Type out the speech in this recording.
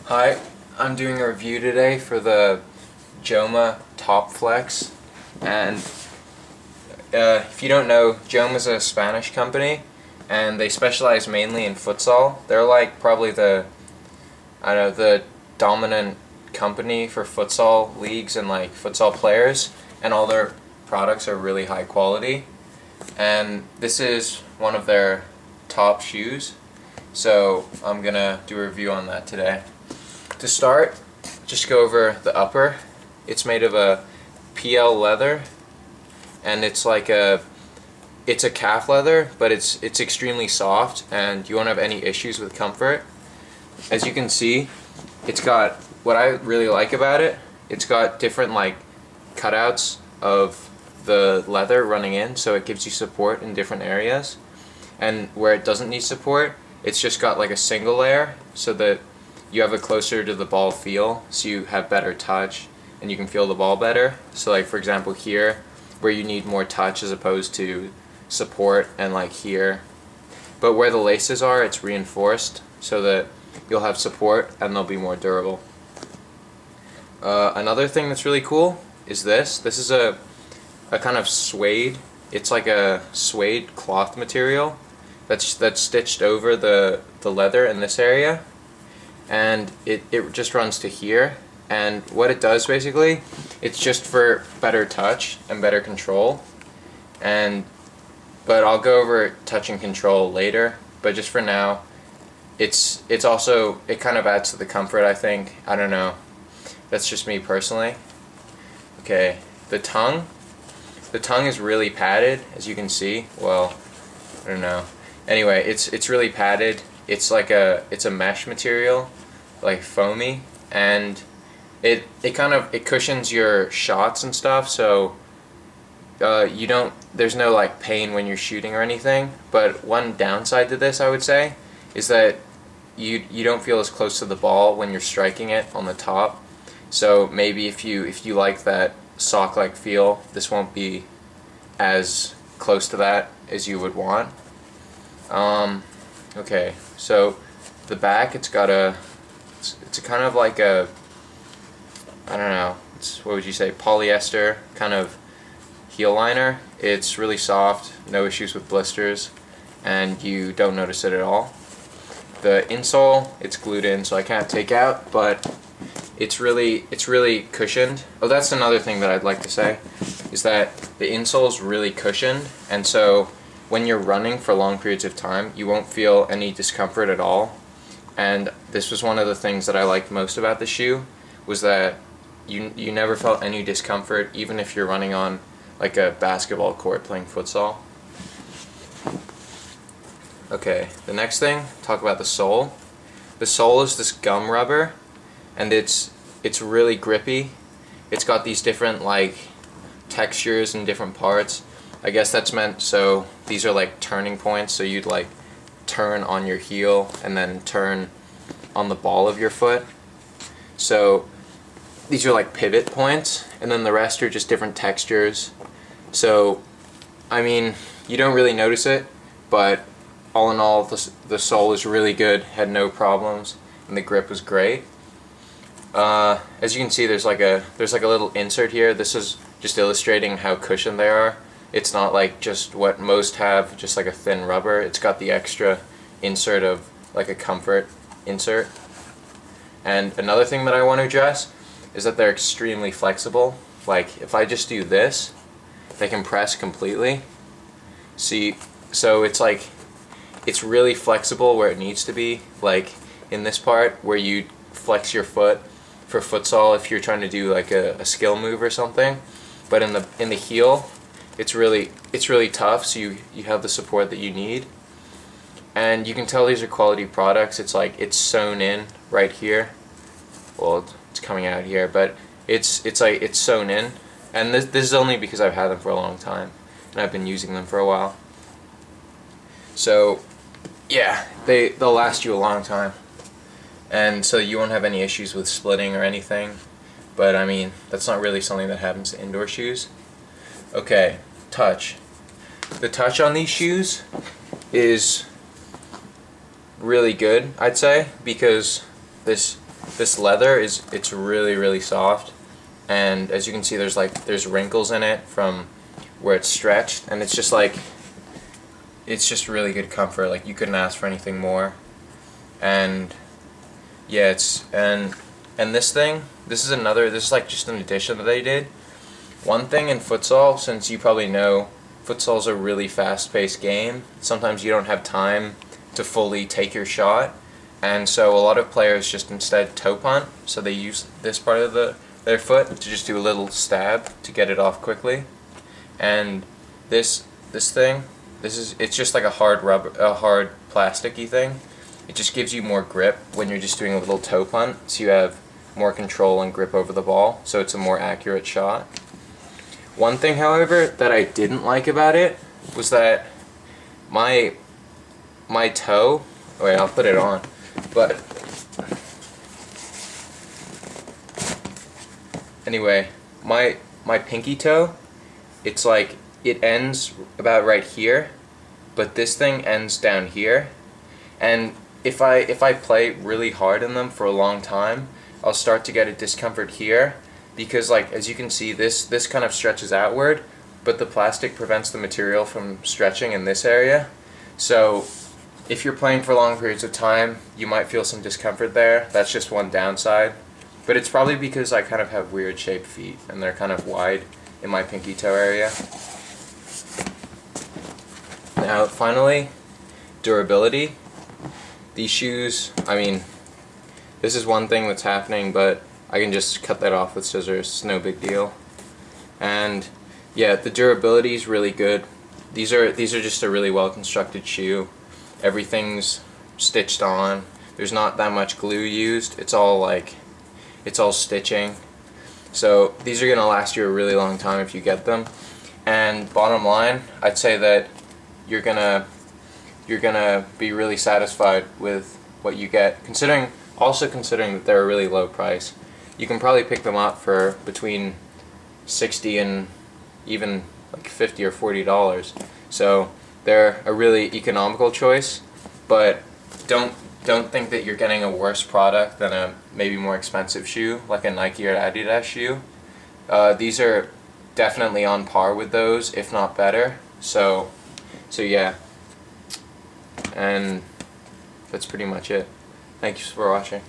Hi, I'm doing a review today for the Joma Top Flex, and if you don't know, Joma's a Spanish company, and they specialize mainly in futsal. They're like probably the dominant company for futsal leagues and like futsal players, and all their products are really high quality. And this is one of their top shoes, so I'm gonna do a review on that today. To start, just go over the upper. It's made of a PL leather, and it's a calf leather, but it's extremely soft, and you won't have any issues with comfort. As you can see, it's got, what I really like about it, it's got different like cutouts of the leather running in, so it gives you support in different areas. And where it doesn't need support, it's just got like a single layer, so that you have a closer to the ball feel, so you have better touch and you can feel the ball better. So like for example here, where you need more touch as opposed to support, and like here. But where the laces are, it's reinforced so that you'll have support and they'll be more durable. Another thing that's really cool is this. This is a kind of suede. It's like a suede cloth material that's stitched over the leather in this area. And it just runs to here, and what it does basically, it's just for better touch and better control, but I'll go over touch and control later. But just for now, it's also, it kind of adds to the comfort, I think. I don't know, that's just me personally. Okay, the tongue is really padded, as you can see. Well, I don't know. Anyway, it's really padded. It's a mesh material, like foamy, and it cushions your shots and stuff, so there's no like pain when you're shooting or anything. But one downside to this, I would say, is that you don't feel as close to the ball when you're striking it on the top. So maybe if you like that sock-like feel, this won't be as close to that as you would want. Okay, so the back, it's a kind of like a, I don't know, what would you say, polyester kind of heel liner. It's really soft, no issues with blisters, and you don't notice it at all. The insole, it's glued in, so I can't take out, but it's really cushioned. Oh, that's another thing that I'd like to say, is that the insole is really cushioned, and so when you're running for long periods of time, you won't feel any discomfort at all. And this was one of the things that I liked most about the shoe, was that you never felt any discomfort, even if you're running on like a basketball court playing futsal. Okay, the next thing, talk about the sole. The sole is this gum rubber, and it's really grippy. It's got these different like textures and different parts. I guess that's meant so these are like turning points, so you'd like turn on your heel and then turn on the ball of your foot. So these are like pivot points, and then the rest are just different textures. So I mean, you don't really notice it, but all in all, the sole is really good, had no problems, and the grip was great. As you can see, there's like a little insert here. This is just illustrating how cushioned they are. It's not like just what most have, just like a thin rubber. It's got the extra insert of like a comfort insert. And another thing that I want to address is that they're extremely flexible. Like if I just do this, they can press completely. See, so it's like, it's really flexible where it needs to be. Like in this part where you flex your foot for futsal if you're trying to do like a skill move or something. But in the heel, it's really tough, so you have the support that you need. And you can tell these are quality products. It's like it's sewn in right here. Well, it's coming out here, but it's like it's sewn in. And this is only because I've had them for a long time and I've been using them for a while. So yeah, they'll last you a long time, and so you won't have any issues with splitting or anything. But I mean, that's not really something that happens to indoor shoes. Okay, touch. The touch on these shoes is really good, I'd say, because this this leather it's really soft, and as you can see there's wrinkles in it from where it's stretched, and it's just really good comfort. Like, you couldn't ask for anything more. And yeah, and this is like just an addition that they did. One thing in futsal, since you probably know, futsal's a really fast-paced game. Sometimes you don't have time to fully take your shot, and so a lot of players just instead toe punt, so they use this part of their foot to just do a little stab to get it off quickly. And it's just like a hard plasticky thing. It just gives you more grip when you're just doing a little toe punt, so you have more control and grip over the ball, so it's a more accurate shot. One thing, however, that I didn't like about it was that my toe, wait, I'll put it on, but anyway, my pinky toe, it's like, it ends about right here, but this thing ends down here, and if I play really hard in them for a long time, I'll start to get a discomfort here, because, like, as you can see, this kind of stretches outward, but the plastic prevents the material from stretching in this area. So if you're playing for long periods of time, you might feel some discomfort there. That's just one downside, but it's probably because I kind of have weird shaped feet and they're kind of wide in my pinky toe area. Now finally, durability. These shoes, I mean, this is one thing that's happening, but I can just cut that off with scissors, it's no big deal. And yeah, the durability is really good. These are just a really well constructed shoe. Everything's stitched on. There's not that much glue used. It's all stitching. So these are gonna last you a really long time if you get them. And bottom line, I'd say that you're gonna be really satisfied with what you get, considering that they're a really low price. You can probably pick them up for between $60 and even like $50 or $40. So they're a really economical choice, but don't think that you're getting a worse product than a maybe more expensive shoe like a Nike or Adidas shoe. These are definitely on par with those, if not better. So yeah, and that's pretty much it. Thanks for watching.